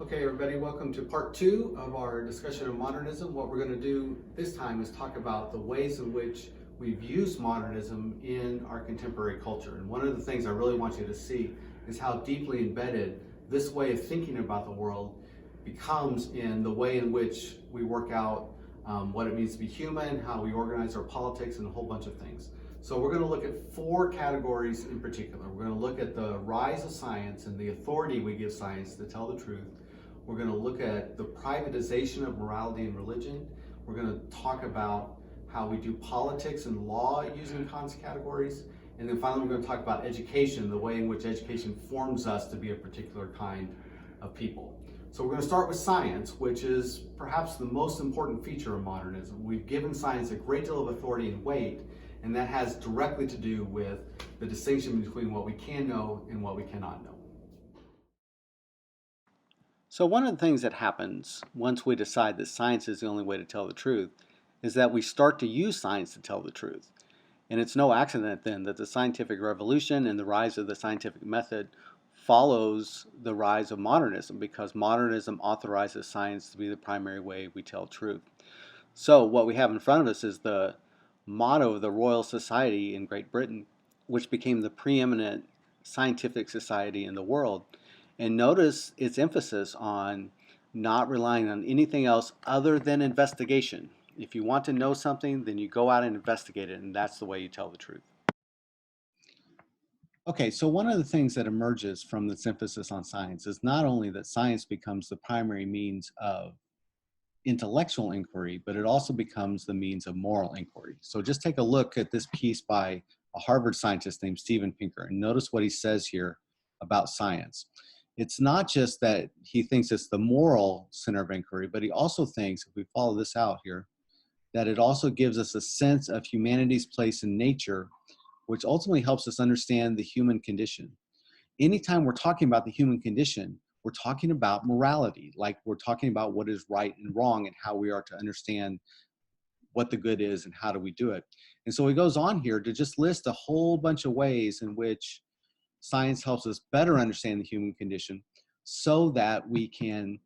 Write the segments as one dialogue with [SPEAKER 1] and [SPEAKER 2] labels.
[SPEAKER 1] Okay, everybody, welcome to part two of our discussion of modernism. What we're going to do this time is talk about the ways in which we've used modernism in our contemporary culture. And one of the things I really want you to see is how deeply embedded this way of thinking about the world becomes in the way in which we work out what it means to be human, how we organize our politics, and a whole bunch of things. So we're going to look at four categories in particular. We're going to look at the rise of science and the authority we give science to tell the truth. We're going to look at the privatization of morality and religion. We're going to talk about how we do politics and law using cons categories. And then finally, we're going to talk about education, the way in which education forms us to be a particular kind of people. So we're going to start with science, which is perhaps the most important feature of modernism. We've given science a great deal of authority and weight, and that has directly to do with the distinction between what we can know and what we cannot know.
[SPEAKER 2] So one of the things that happens once we decide that science is the only way to tell the truth is that we start to use science to tell the truth. And it's no accident then that the scientific revolution and the rise of the scientific method follows the rise of modernism, because modernism authorizes science to be the primary way we tell truth. So what we have in front of us is the motto of the Royal Society in Great Britain, which became the preeminent scientific society in the world. And notice its emphasis on not relying on anything else other than investigation. If you want to know something, then you go out and investigate it, and that's the way you tell the truth. Okay, so one of the things that emerges from this emphasis on science is not only that science becomes the primary means of intellectual inquiry, but it also becomes the means of moral inquiry. So just take a look at this piece by a Harvard scientist named Steven Pinker, and notice what he says here about science. It's not just that he thinks it's the moral center of inquiry, but he also thinks, if we follow this out here, that it also gives us a sense of humanity's place in nature, which ultimately helps us understand the human condition. Anytime we're talking about the human condition, we're talking about morality, like we're talking about what is right and wrong and how we are to understand what the good is and how do we do it. And so he goes on here to just list a whole bunch of ways in which science helps us better understand the human condition so that we can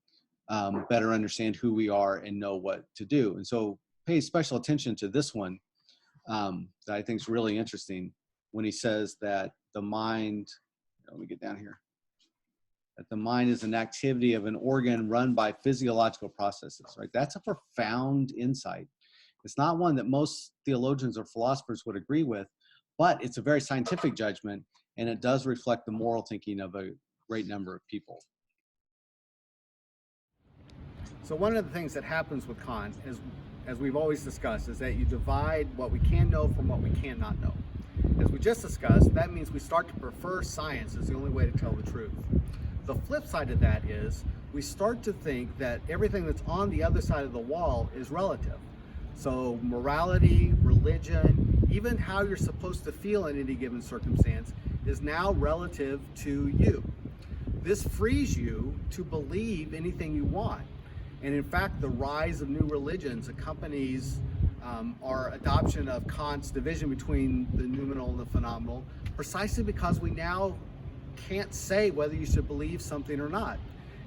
[SPEAKER 2] better understand who we are and know what to do. And so pay special attention to this one that I think is really interesting when he says that the mind, let me get down here, that the mind is an activity of an organ run by physiological processes, right? That's a profound insight. It's not one that most theologians or philosophers would agree with, but it's a very scientific judgment, and it does reflect the moral thinking of a great number of people.
[SPEAKER 1] So one of the things that happens with Kant is, as we've always discussed, is that you divide what we can know from what we cannot know. As we just discussed, that means we start to prefer science as the only way to tell the truth. The flip side of that is we start to think that everything that's on the other side of the wall is relative. So morality, religion, even how you're supposed to feel in any given circumstance is now relative to you. This frees you to believe anything you want. And in fact, the rise of new religions accompanies our adoption of Kant's division between the noumenal and the phenomenal, precisely because we now can't say whether you should believe something or not.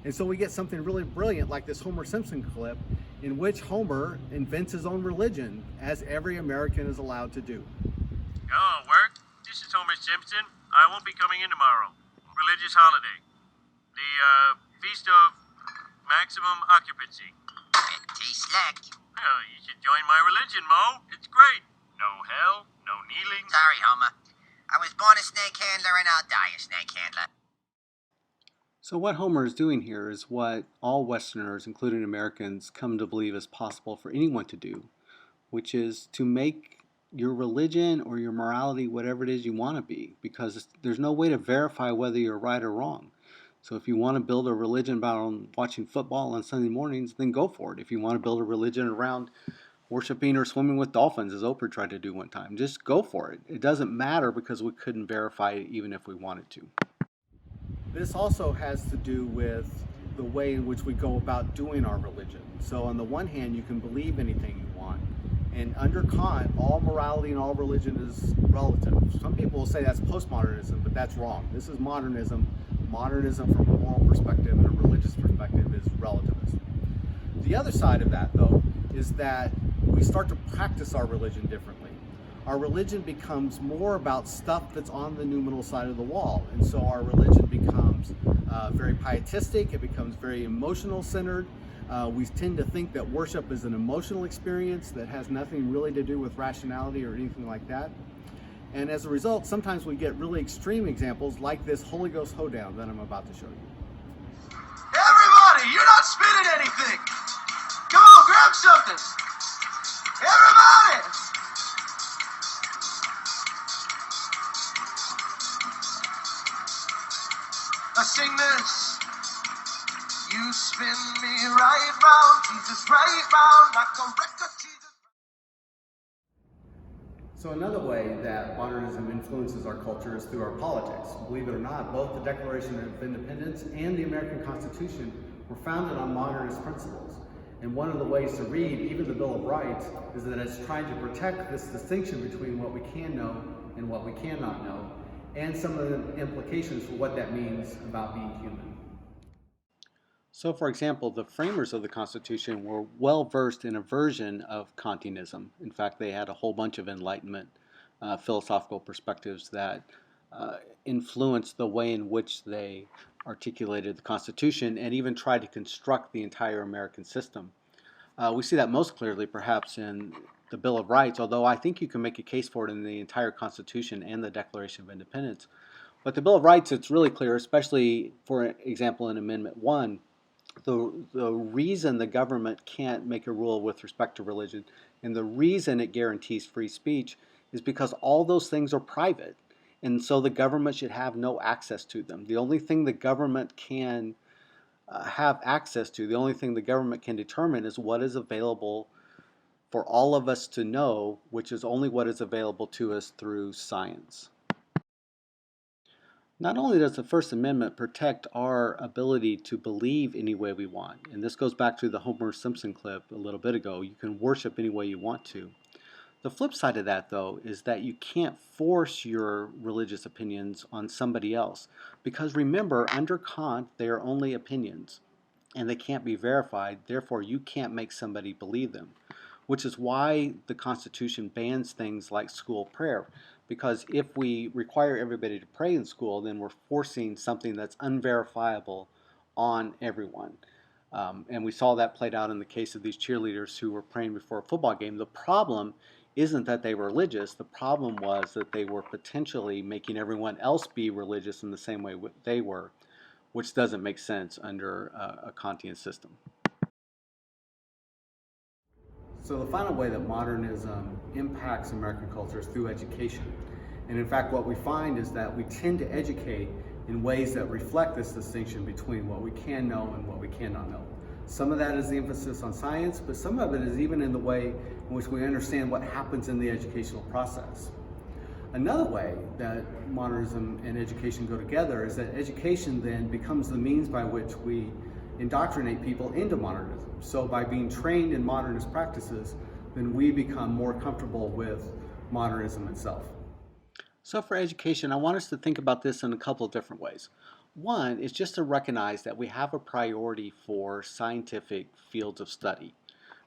[SPEAKER 1] And so we get something really brilliant like this Homer Simpson clip in which Homer invents his own religion, as every American is allowed to do.
[SPEAKER 3] Hello, work. This is Homer Simpson. I won't be coming in tomorrow. Religious holiday. The Feast of Maximum Occupancy.
[SPEAKER 4] Pretty slack.
[SPEAKER 3] Well, you should join my religion, Mo. It's great. No hell, no kneeling.
[SPEAKER 4] Sorry, Homer. I was born a snake handler and I'll die a snake handler.
[SPEAKER 2] So what Homer is doing here is what all Westerners, including Americans, come to believe is possible for anyone to do, which is to make your religion or your morality whatever it is you want to be, because there's no way to verify whether you're right or wrong. So if you want to build a religion about watching football on Sunday mornings, then go for it. If you want to build a religion around worshiping or swimming with dolphins, as Oprah tried to do one time, just go for it. It doesn't matter, because we couldn't verify it even if we wanted to.
[SPEAKER 1] This also has to do with the way in which we go about doing our religion. So on the one hand, you can believe anything you want. And under Kant, all morality and all religion is relative. Some people will say that's postmodernism, but that's wrong. This is modernism, modernism from a moral perspective and a religious perspective. The other side of that, though, is that we start to practice our religion differently. Our religion becomes more about stuff that's on the numinal side of the wall. And so our religion becomes very pietistic, it becomes very emotional centered. We tend to think that worship is an emotional experience that has nothing really to do with rationality or anything like that. And as a result, sometimes we get really extreme examples like this Holy Ghost hoedown that I'm about to show you.
[SPEAKER 5] Everybody, you're not spinning anything. Come on, grab something. Everybody. I sing this. You spin me right round, Jesus, right round, like a record, Jesus.
[SPEAKER 1] So another way that modernism influences our culture is through our politics. Believe it or not, both the Declaration of Independence and the American Constitution were founded on modernist principles. And one of the ways to read even the Bill of Rights is that it's trying to protect this distinction between what we can know and what we cannot know, and some of the implications for what that means about being human.
[SPEAKER 2] So, for example, the framers of the Constitution were well versed in a version of Kantianism. In fact, they had a whole bunch of Enlightenment philosophical perspectives that influenced the way in which they articulated the Constitution and even tried to construct the entire American system. We see that most clearly, perhaps, in the Bill of Rights, although I think you can make a case for it in the entire Constitution and the Declaration of Independence. But the Bill of Rights, it's really clear, especially, for example, in Amendment 1, the reason the government can't make a rule with respect to religion and the reason it guarantees free speech is because all those things are private. And so the government should have no access to them. The only thing the government can have access to, the only thing the government can determine is what is available for all of us to know, which is only what is available to us through science. Not only does the First Amendment protect our ability to believe any way we want, and this goes back to the Homer Simpson clip a little bit ago, you can worship any way you want to. The flip side of that, though, is that you can't force your religious opinions on somebody else. Because remember, under Kant, they are only opinions, and they can't be verified, therefore you can't make somebody believe them. Which is why the Constitution bans things like school prayer. Because if we require everybody to pray in school, then we're forcing something that's unverifiable on everyone. And we saw that played out in the case of these cheerleaders who were praying before a football game. The problem isn't that they were religious. The problem was that they were potentially making everyone else be religious in the same way they were, which doesn't make sense under a Kantian system.
[SPEAKER 1] So the final way that modernism impacts American culture is through education. And in fact, what we find is that we tend to educate in ways that reflect this distinction between what we can know and what we cannot know. Some of that is the emphasis on science, but some of it is even in the way in which we understand what happens in the educational process. Another way that modernism and education go together is that education then becomes the means by which we indoctrinate people into modernism. So by being trained in modernist practices, then we become more comfortable with modernism itself.
[SPEAKER 2] So for education, I want us to think about this in a couple of different ways. One is just to recognize that we have a priority for scientific fields of study,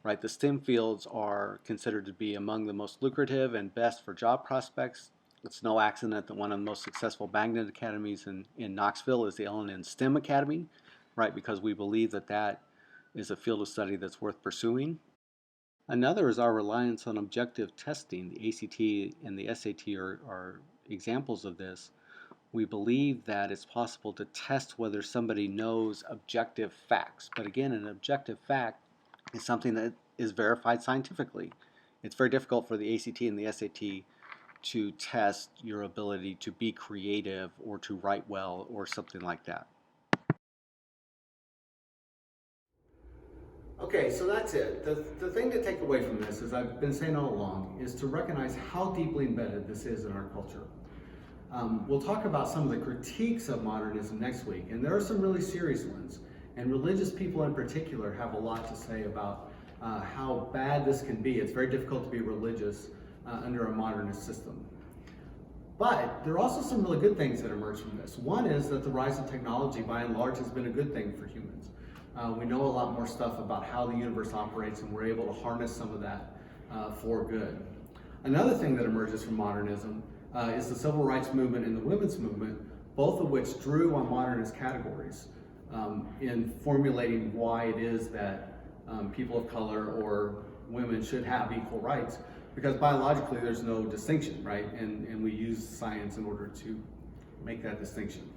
[SPEAKER 2] right? The STEM fields are considered to be among the most lucrative and best for job prospects. It's no accident that one of the most successful magnet academies in Knoxville is the L&N STEM Academy, right? Because we believe that that is a field of study that's worth pursuing. Another is our reliance on objective testing. The ACT and the SAT are examples of this. We believe that it's possible to test whether somebody knows objective facts. But again, an objective fact is something that is verified scientifically. It's very difficult for the ACT and the SAT to test your ability to be creative or to write well or something like that.
[SPEAKER 1] Okay, so that's it. The thing to take away from this, as I've been saying all along, is to recognize how deeply embedded this is in our culture. We'll talk about some of the critiques of modernism next week, and there are some really serious ones. And religious people in particular have a lot to say about how bad this can be. It's very difficult to be religious under a modernist system. But there are also some really good things that emerge from this. One is that the rise of technology, by and large, has been a good thing for humans. We know a lot more stuff about how the universe operates, and we're able to harness some of that for good. Another thing that emerges from modernism is the civil rights movement and the women's movement, both of which drew on modernist categories in formulating why it is that people of color or women should have equal rights, because biologically there's no distinction, right? And we use science in order to make that distinction.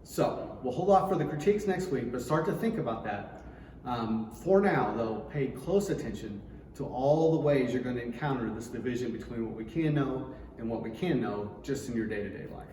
[SPEAKER 1] So we'll hold off for the critiques next week, but start to think about that. For now, though, pay close attention to all the ways you're going to encounter this division between what we can know and what we can know just in your day-to-day life.